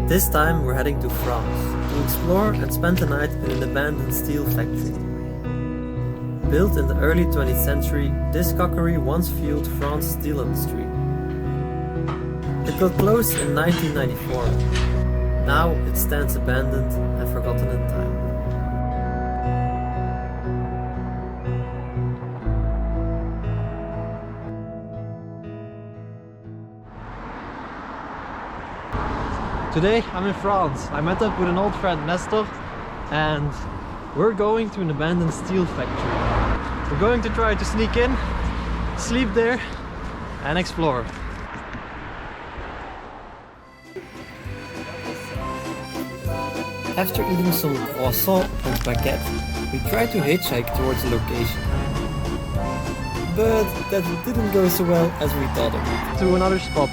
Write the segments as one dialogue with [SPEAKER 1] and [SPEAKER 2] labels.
[SPEAKER 1] This time we're heading to France to explore and spend the night in an abandoned steel factory. Built in the early 20th century, this cockery once fueled France's steel industry. It got closed in 1994. Now it stands abandoned and forgotten in time. Today I'm in France. I met up with an old friend, Nestor, and we're going to an abandoned steel factory. We're going to try to sneak in, sleep there, and explore. After eating some croissant and baguette, we tried to hitchhike towards the location. But that didn't go so well as we thought it would. To another spot.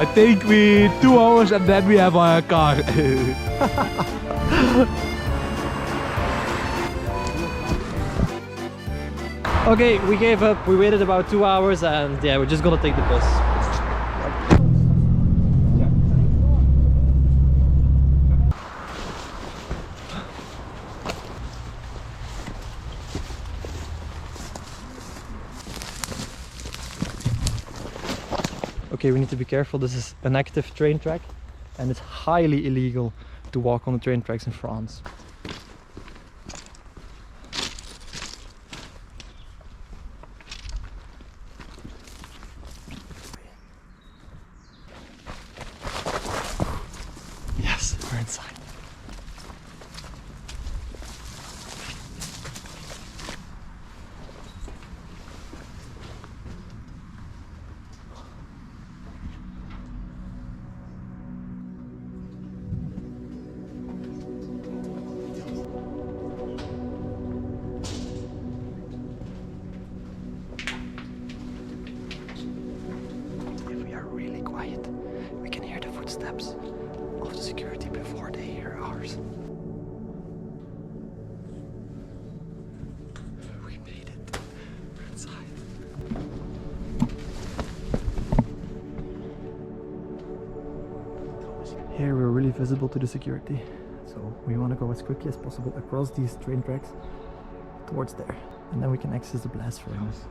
[SPEAKER 2] I think we 2 hours and then we have our car.
[SPEAKER 1] Okay, we gave up. We waited about 2 hours and yeah, we're just gonna take the bus. Okay, we need to be careful. This is an active train track and it's highly illegal to walk on the train tracks in France. Yes, we're inside. We can hear the footsteps of the security before they hear ours. We made it. We're inside. Here we're really visible to the security, so we want to go as quickly as possible across these train tracks towards there, and then we can access the blast furnace.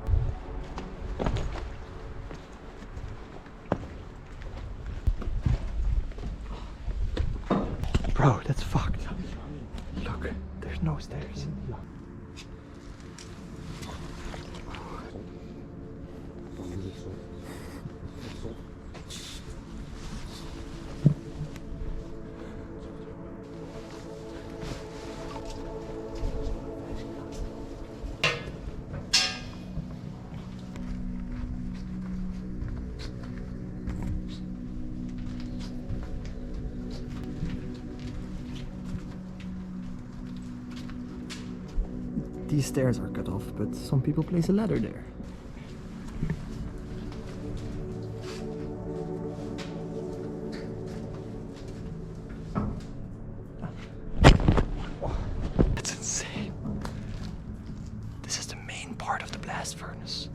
[SPEAKER 1] Bro, that's fucked. Look, there's no stairs. These stairs are cut off, but some people place a ladder there. Oh, that's insane. This is the main part of the blast furnace.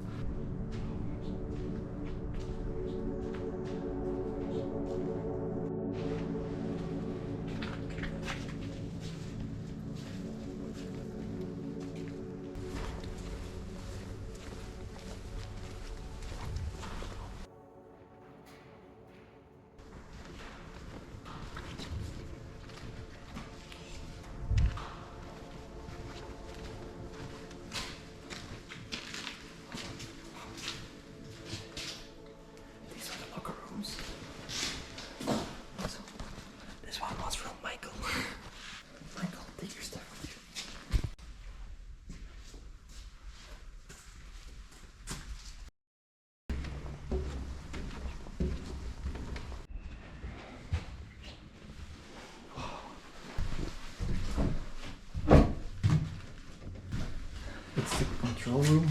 [SPEAKER 1] It's the control room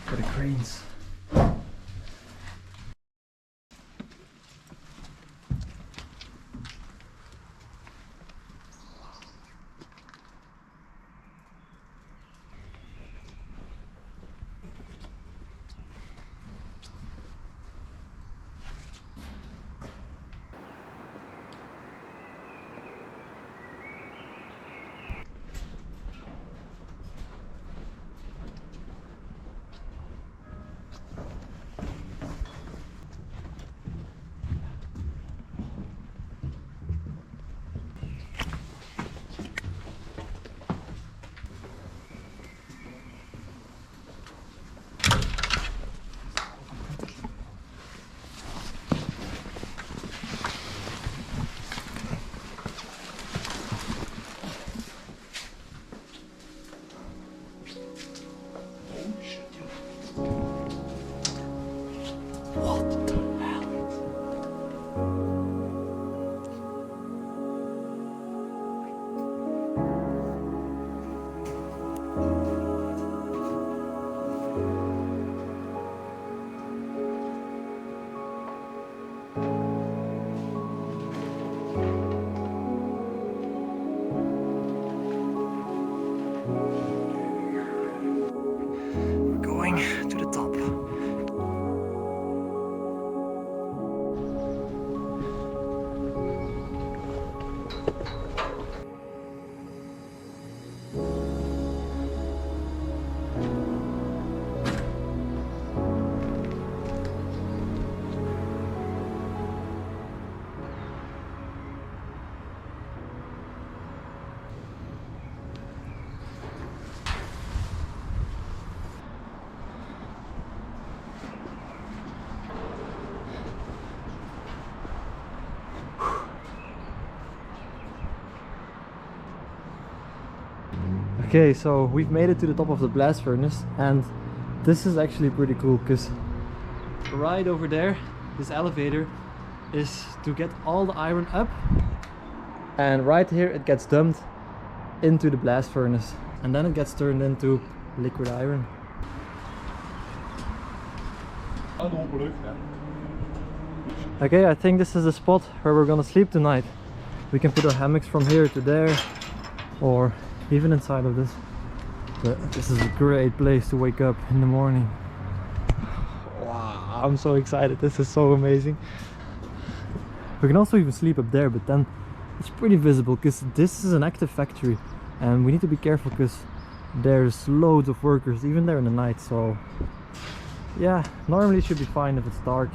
[SPEAKER 1] for the cranes. We're going to the top. Okay, so we've made it to the top of the blast furnace, and this is actually pretty cool because right over there, this elevator is to get all the iron up, and right here it gets dumped into the blast furnace, and then it gets turned into liquid iron. Okay, I think this is the spot where we're gonna sleep tonight. We can put our hammocks from here to there, or even inside of this. But this is a great place to wake up in the morning. Wow, I'm so excited. This is so amazing. We can also even sleep up there, but then it's pretty visible because this is an active factory and we need to be careful because there's loads of workers even there in the night. So yeah, normally it should be fine if it's dark.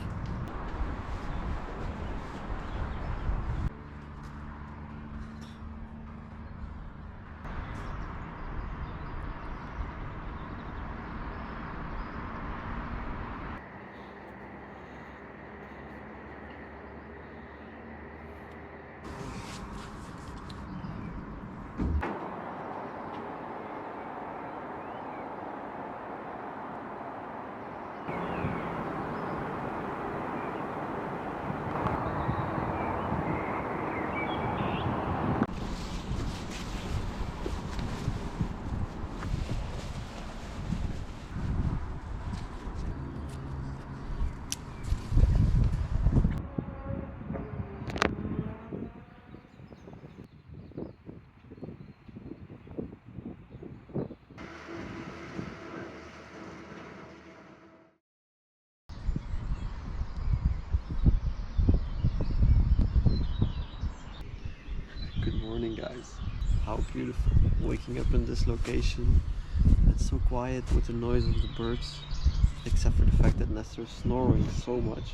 [SPEAKER 1] Good morning, guys. How beautiful waking up in this location. It's so quiet with the noise of the birds, except for the fact that Nestor's snoring so much.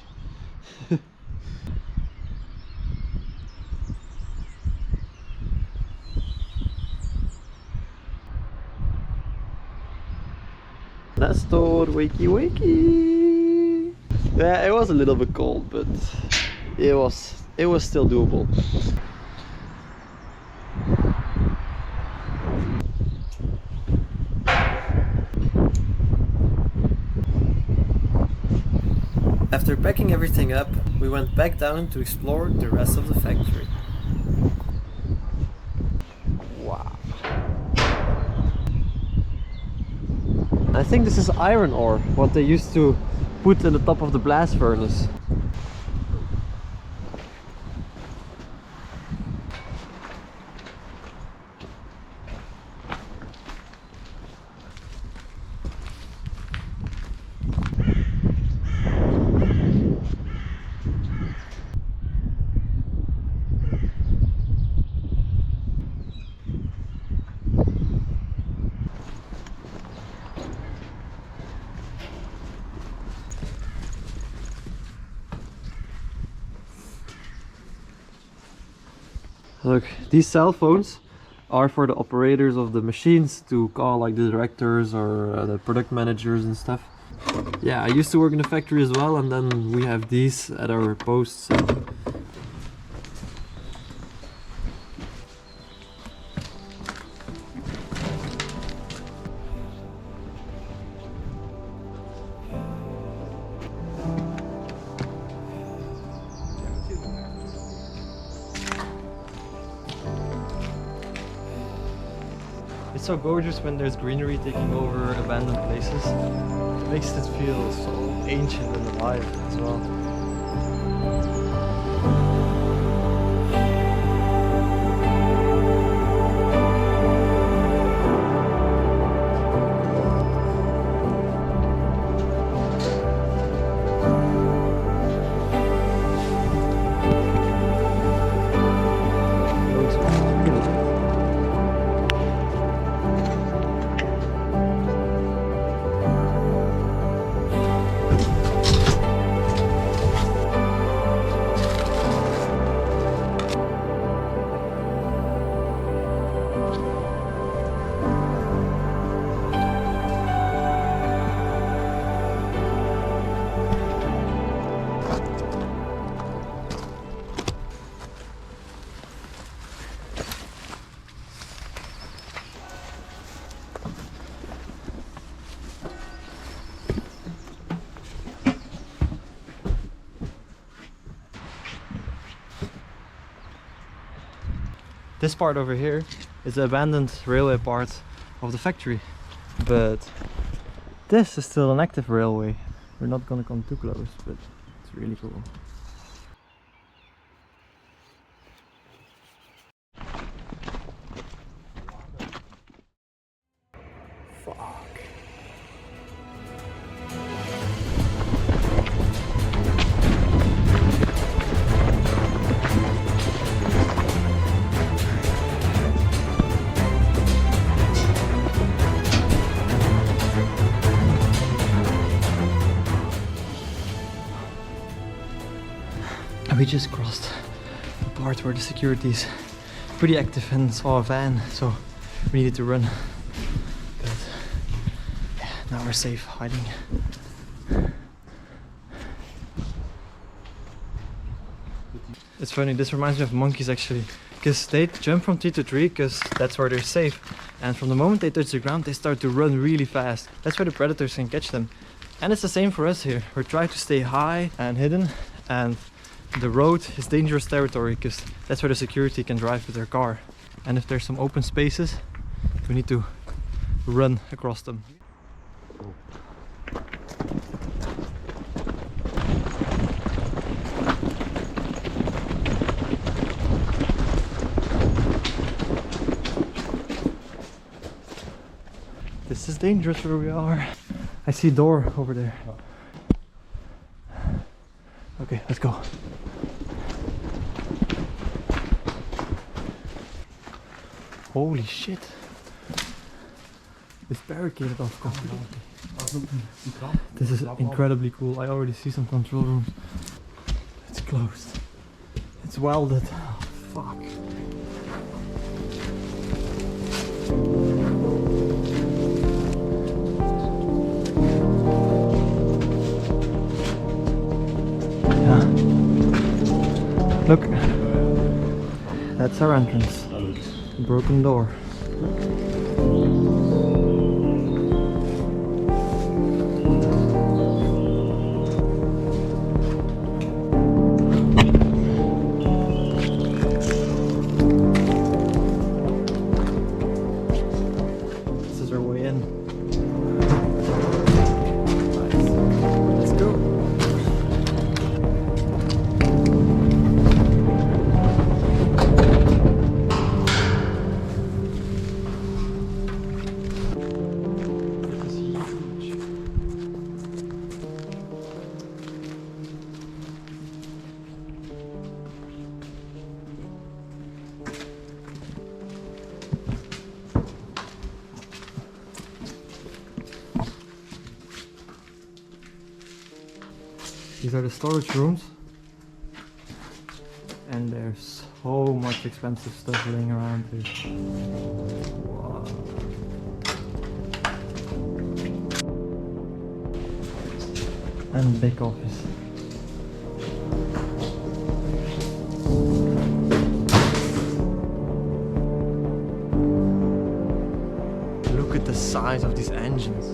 [SPEAKER 1] Nestor, wakey wakey! Yeah, it was a little bit cold, but it was still doable. After packing everything up, we went back down to explore the rest of the factory. Wow. I think this is iron ore, what they used to put in the top of the blast furnace. Look, these cell phones are for the operators of the machines to call, like the directors or the product managers and stuff. Yeah, I used to work in the factory as well, and then we have these at our posts. It's so gorgeous when there's greenery taking over abandoned places. It makes it feel so ancient and alive as well. This part over here is the abandoned railway part of the factory, but this is still an active railway. We're not gonna come too close, but it's really cool. Fuck. We just crossed the part where the security is pretty active and saw a van, so we needed to run. But yeah, now we're safe hiding. It's funny, this reminds me of monkeys actually, because they jump from tree to tree because that's where they're safe, and from the moment they touch the ground they start to run really fast. That's where the predators can catch them. And it's the same for us here. We're trying to stay high and hidden, and the road is dangerous territory because that's where the security can drive with their car. And if there's some open spaces, we need to run across them. This is dangerous where we are. I see a door over there. Okay, let's go. Holy shit. It's barricaded off completely. This is incredibly cool. I already see some control rooms. It's closed. It's welded. Oh, fuck. Look, that's our entrance. Broken door. This is our way in. Nice. Let's go. These are the storage rooms, and there's so much expensive stuff laying around here. Wow. And back office. Look at the size of these engines.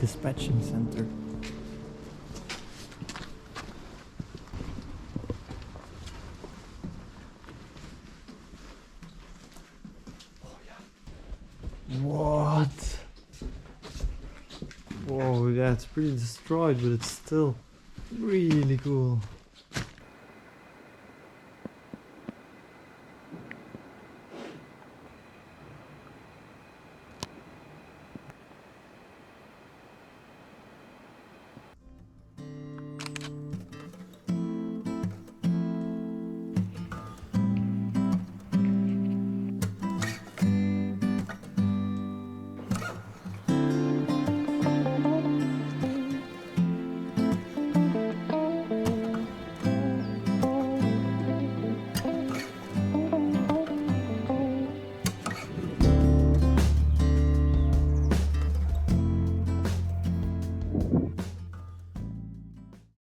[SPEAKER 1] Dispatching center. What? Whoa, yeah, it's pretty destroyed, but it's still really cool.